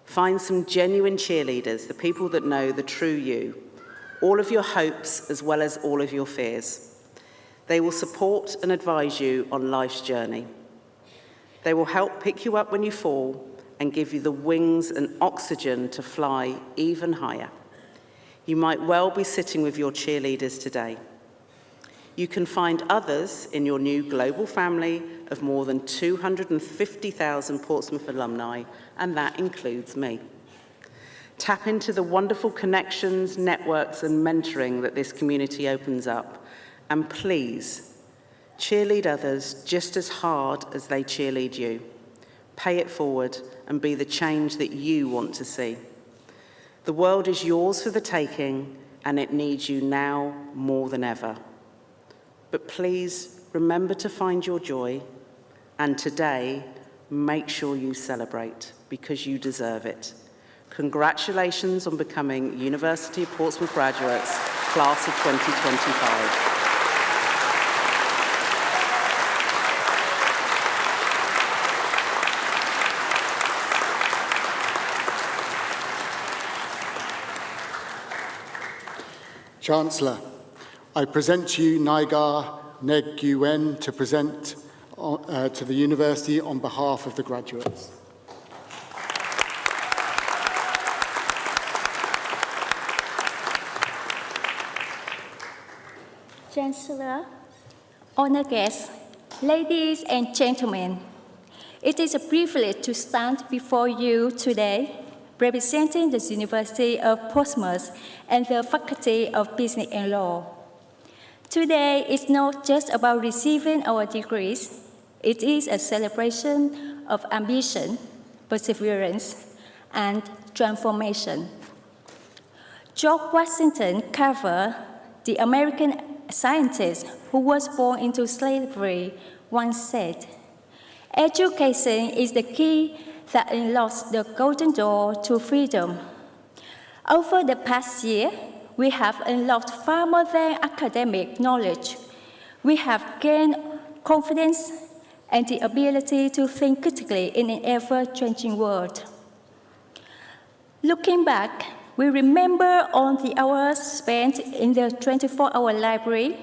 Speaker 34: Find some genuine cheerleaders, the people that know the true you, all of your hopes as well as all of your fears. They will support and advise you on life's journey. They will help pick you up when you fall and give you the wings and oxygen to fly even higher. You might well be sitting with your cheerleaders today. You can find others in your new global family of more than 250,000 Portsmouth alumni, and that includes me. Tap into the wonderful connections, networks, and mentoring that this community opens up. And please, cheerlead others just as hard as they cheerlead you. Pay it forward and be the change that you want to see. The world is yours for the taking, and it needs you now more than ever. But please remember to find your joy, and today, make sure you celebrate, because you deserve it. Congratulations on becoming University of Portsmouth graduates, class of 2025.
Speaker 16: Chancellor, I present to you Naigar Neg Guen to present to the University on behalf of the graduates.
Speaker 1: Chancellor, honored guests, ladies and gentlemen, it is a privilege to stand before you today representing the University of Portsmouth and the Faculty of Business and Law. Today is not just about receiving our degrees, it is a celebration of ambition, perseverance, and transformation. George Washington Carver, the American scientist who was born into slavery, once said, "Education is the key that unlocks the golden door to freedom." Over the past year, we have unlocked far more than academic knowledge. We have gained confidence and the ability to think critically in an ever-changing world. Looking back, we remember on the hours spent in the 24-hour library,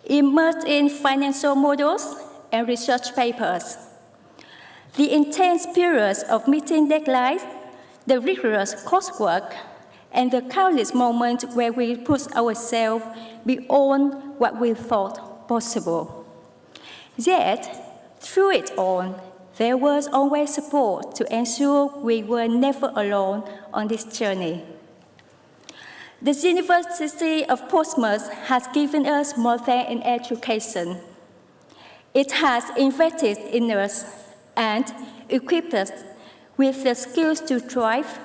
Speaker 1: immersed in financial models and research papers. The intense periods of meeting deadlines, the rigorous coursework, and the countless moments where we pushed ourselves beyond what we thought possible. Yet, through it all, there was always support to ensure we were never alone on this journey. The University of Portsmouth has given us more than an education. It has invested in us and equipped us with the skills to thrive,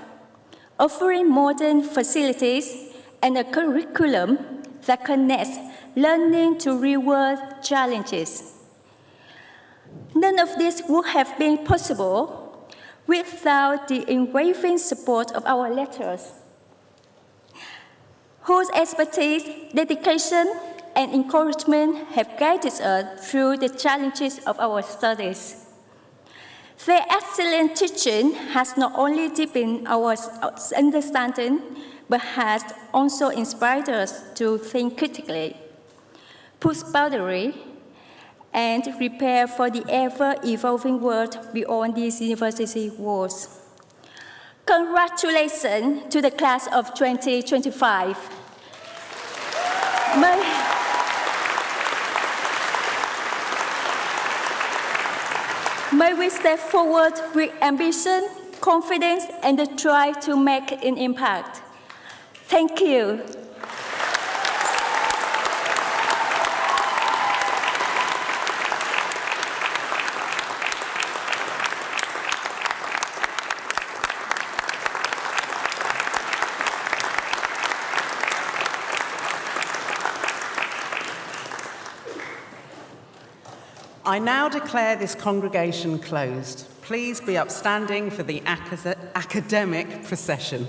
Speaker 1: offering modern facilities and a curriculum that connects learning to real-world challenges. None of this would have been possible without the unwavering support of our lecturers, whose expertise, dedication, and encouragement have guided us through the challenges of our studies. Their excellent teaching has not only deepened our understanding, but has also inspired us to think critically, push boundaries, and prepare for the ever-evolving world beyond these university walls. Congratulations to the class of 2025. May we step forward with ambition, confidence, and the drive to make an impact. Thank you.
Speaker 34: I now declare this congregation closed. Please be upstanding for the academic procession.